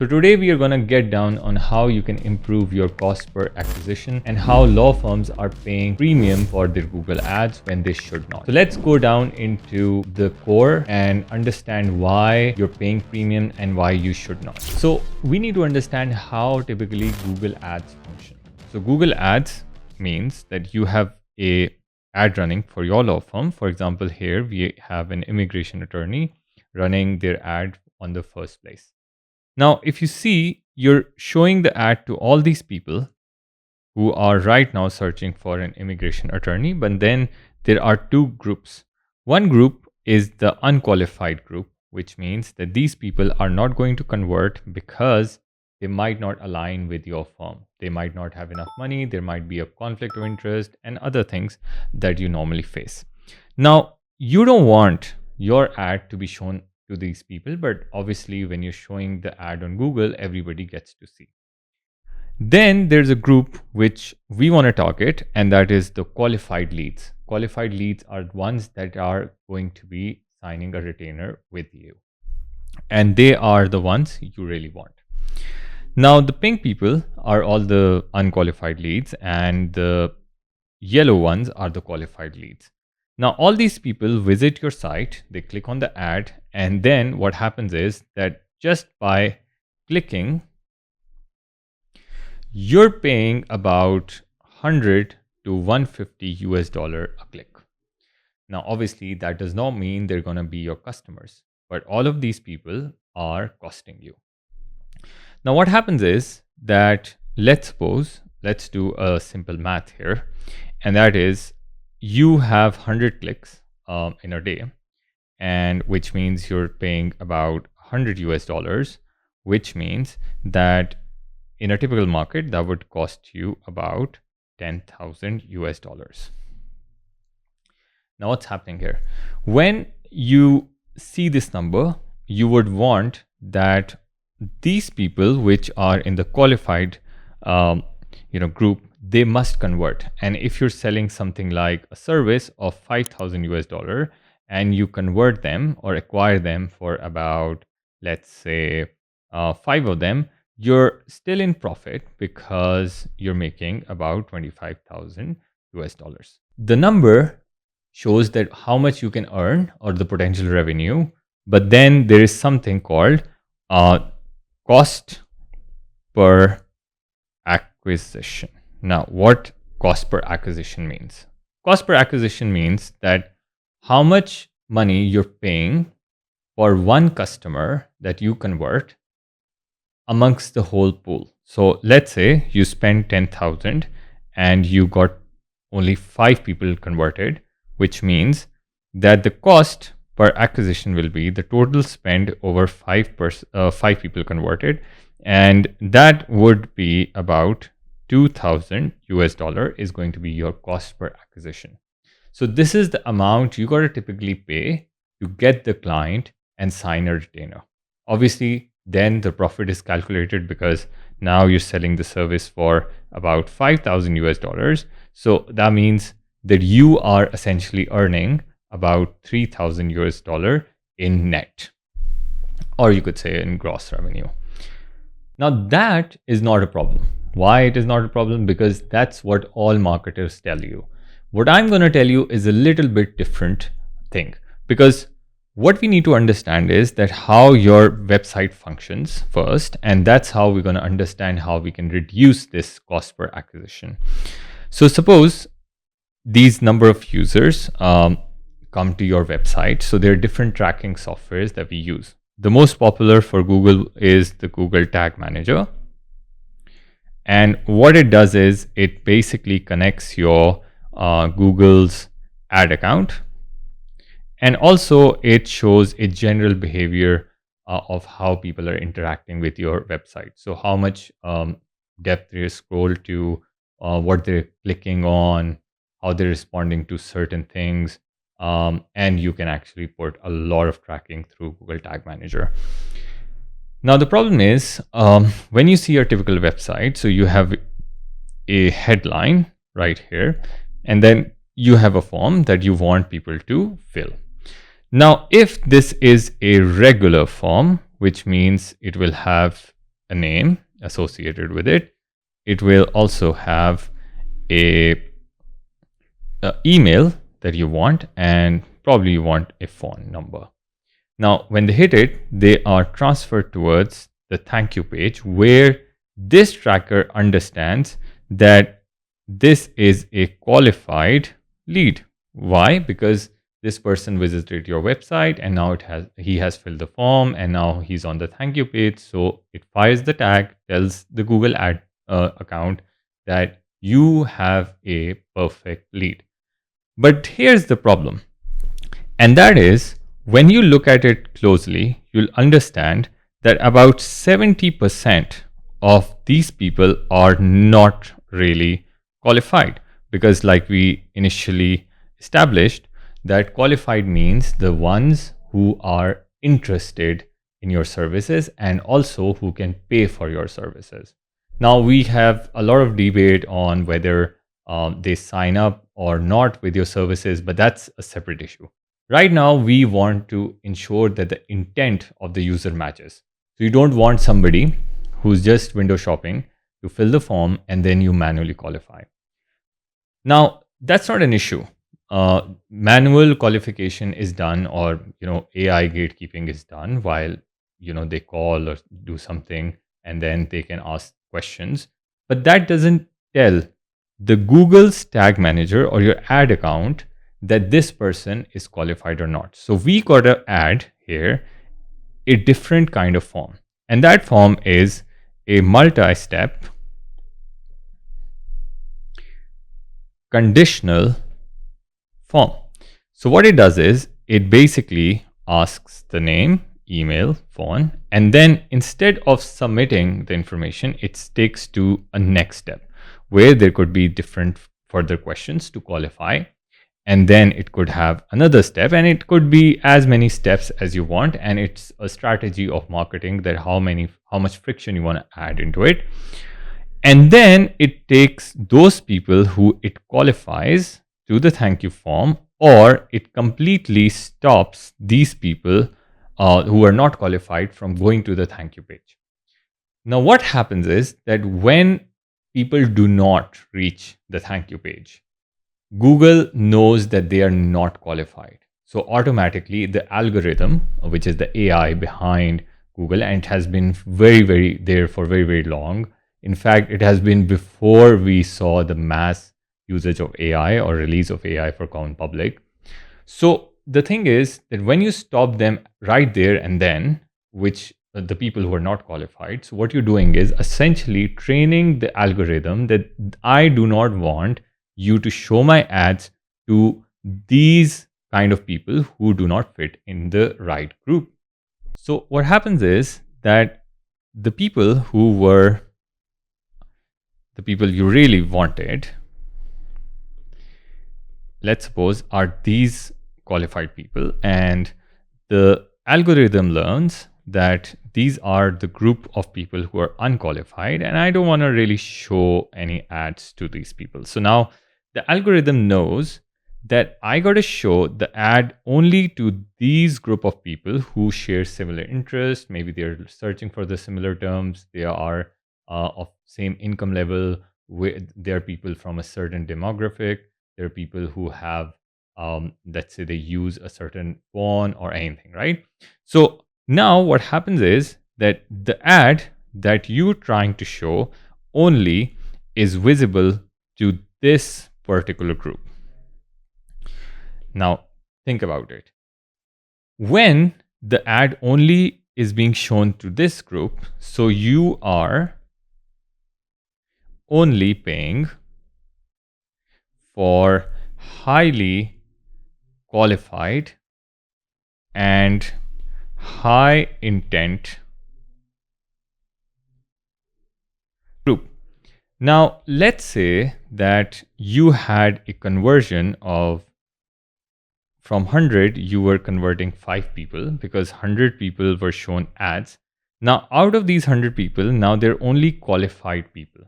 So today we are going to get down on how you can improve your cost per acquisition and how law firms are paying premium for their Google ads when they should not. So let's go down into the core and understand why you're paying premium and why you should not. So we need to understand how typically Google ads function. So Google ads means that you have a ad running for your law firm. For example, here we have an immigration attorney running their ad on the first place. Now, if you see, you're showing the ad to all these people who are right now searching for an immigration attorney, but then there are two groups. One group is the unqualified group, which means that these people are not going to convert because they might not align with your firm. They might not have enough money, there might be a conflict of interest and other things that you normally face. Now, you don't want your ad to be shown to these people, but obviously when you're showing the ad on Google, everybody gets to see. Then there's a group which we want to target, and that is the qualified leads. Qualified leads are ones that are going to be signing a retainer with you, and they are the ones you really want. Now, the pink people are all the unqualified leads, and the yellow ones are the qualified leads. Now, all these people visit your site, they click on the ad, and then what happens is that just by clicking, you're paying about 100 to 150 US dollar a click. Now, obviously, that does not mean they're going to be your customers, but all of these people are costing you. Now, what happens is that let's do a simple math here, and that is you have 100 clicks in a day, and which means you're paying about 100 US dollars, which means that in a typical market that would cost you about 10,000 US dollars. Now, what's happening here? When you see this number, you would want that these people which are in the qualified group, they must convert. And if you're selling something like a service of 5,000 US dollar and you convert them or acquire them for about, let's say, 5 of them, you're still in profit because you're making about 25,000 US dollars. The number shows that how much you can earn or the potential revenue, but then there is something called cost per acquisition. Now, what cost per acquisition means? Cost per acquisition means that how much money you're paying for one customer that you convert amongst the whole pool. So let's say you spend 10,000 and you got only 5 people converted, which means that the cost per acquisition will be the total spend over 5 people converted, and that would be about 2,000 US dollar is going to be your cost per acquisition. So this is the amount you got to typically pay to get the client and sign a retainer. Obviously, then the profit is calculated because now you're selling the service for about 5,000 US dollars. So that means that you are essentially earning about 3,000 US dollar in net, or you could say in gross revenue. Now, that is not a problem. Why it is not a problem? Because that's what all marketers tell you. What I'm going to tell you is a little bit different thing, because what we need to understand is that how your website functions first, and that's how we're going to understand how we can reduce this cost per acquisition. So suppose these number of users come to your website. So there are different tracking softwares that we use. The most popular for Google is the Google Tag Manager. And what it does is it basically connects your Google's ad account. And also it shows a general behavior of how people are interacting with your website. So how much depth they scroll to, what they're clicking on, how they're responding to certain things. And you can actually put a lot of tracking through Google Tag Manager. Now, the problem is when you see your typical website, so you have a headline right here, and then you have a form that you want people to fill. Now, if this is a regular form, which means it will have a name associated with it. It will also have a, a email that you want, and probably you want a phone number. Now, when they hit it, they are transferred towards the thank you page, where this tracker understands that this is a qualified lead. Why? Because this person visited your website, and now he has filled the form, and now he's on the thank you page. So it fires the tag, tells the Google ad account that you have a perfect lead. But here's the problem, and that is, when you look at it closely, you'll understand that about 70% of these people are not really qualified. Because, like we initially established, that qualified means the ones who are interested in your services and also who can pay for your services. Now, we have a lot of debate on whether they sign up or not with your services, but that's a separate issue. Right now, we want to ensure that the intent of the user matches. So you don't want somebody who's just window shopping to fill the form and then you manually qualify. Now, that's not an issue. Manual qualification is done, or AI gatekeeping is done while they call or do something, and then they can ask questions. But that doesn't tell the Google's tag manager or your ad account that this person is qualified or not. So we got to add here a different kind of form. And that form is a multi-step conditional form. So what it does is it basically asks the name, email, phone, and then instead of submitting the information, it takes to a next step where there could be different further questions to qualify. And then it could have another step, and it could be as many steps as you want. And it's a strategy of marketing that how much friction you want to add into it. And then it takes those people who it qualifies to the thank you form, or it completely stops these people who are not qualified from going to the thank you page. Now, what happens is that when people do not reach the thank you page, Google knows that they are not qualified. So automatically the algorithm, which is the AI behind Google, and it has been very, very there for very, very long. In fact, it has been before we saw the mass usage of AI or release of AI for common public. So the thing is that when you stop them right there and then, which the people who are not qualified, so what you're doing is essentially training the algorithm that I do not want you to show my ads to these kind of people who do not fit in the right group. So what happens is that the people who were the people you really wanted, let's suppose, are these qualified people, and the algorithm learns that these are the group of people who are unqualified, and I don't want to really show any ads to these people. So now the algorithm knows that I got to show the ad only to these group of people who share similar interests. Maybe they're searching for the similar terms. They are of same income level. There are people from a certain demographic. There are people who have, let's say, they use a certain phone or anything, right? So now what happens is that the ad that you're trying to show only is visible to this particular group. Now, think about it. When the ad only is being shown to this group, so you are only paying for highly qualified and high intent group. Now, let's say that you had a conversion of, from 100, you were converting 5 people because 100 people were shown ads. Now, out of these 100 people, now they're only qualified people.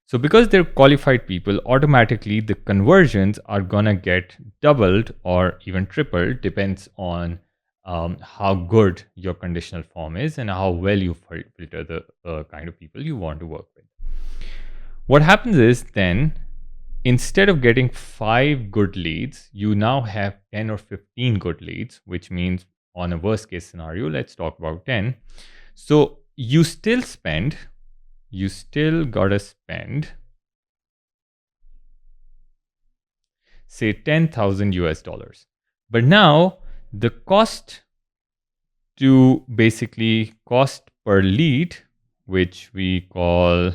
So because they're qualified people, automatically the conversions are gonna get doubled or even tripled, depends on how good your conditional form is and how well you filter the kind of people you want to work with. What happens is then, instead of getting 5 good leads, you now have 10 or 15 good leads, which means on a worst case scenario, let's talk about 10. So you still gotta spend, say, 10,000 US dollars. But now the cost per lead, which we call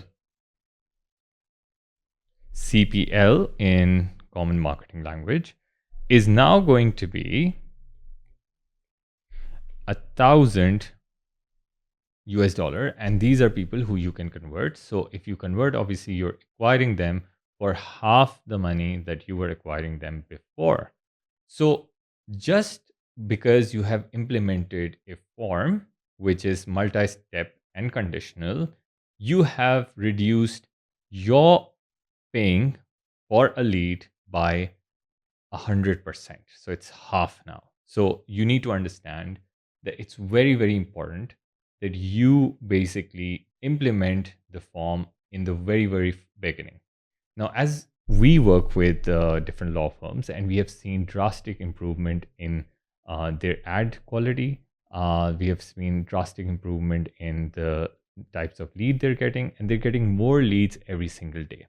CPL in common marketing language, is now going to be 1,000 US dollar. And these are people who you can convert. So if you convert, obviously you're acquiring them for half the money that you were acquiring them before. So just because you have implemented a form which is multi-step and conditional, you have reduced your paying for a lead by 100%. So it's half now. So you need to understand that it's very, very important that you basically implement the form in the very, very beginning. Now, as we work with different law firms, and we have seen drastic improvement in their ad quality, we have seen drastic improvement in the types of lead they're getting, and they're getting more leads every single day.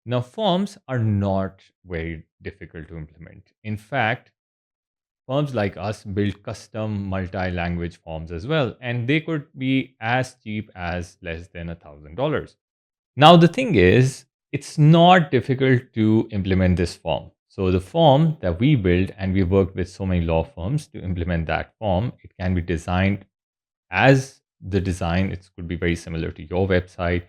Now, forms are not very difficult to implement. In fact, firms like us build custom multi-language forms as well, and they could be as cheap as less than $1,000. Now, the thing is, it's not difficult to implement this form. So the form that we build, and we worked with so many law firms to implement that form, it can be designed as the design. It could be very similar to your website.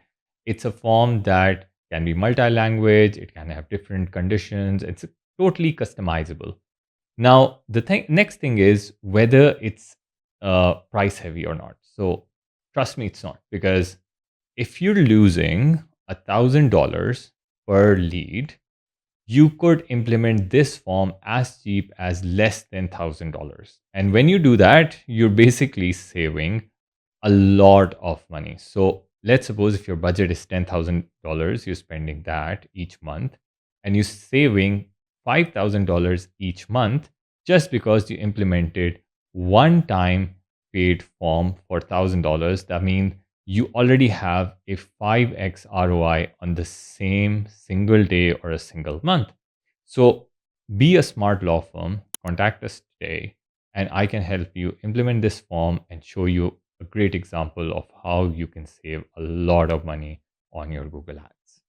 It's a form that can be multi-language. It can have different conditions. It's totally customizable. Now, the next thing is whether it's price heavy or not. So trust me, it's not, because if you're losing $1,000 per lead, you could implement this form as cheap as less than $1,000. And when you do that, you're basically saving a lot of money. So let's suppose if your budget is $10,000, you're spending that each month, and you're saving $5,000 each month just because you implemented one time paid form for $1,000. That means you already have a 5x ROI on the same single day or a single month. So be a smart law firm, contact us today, and I can help you implement this form and show you a great example of how you can save a lot of money on your Google Ads.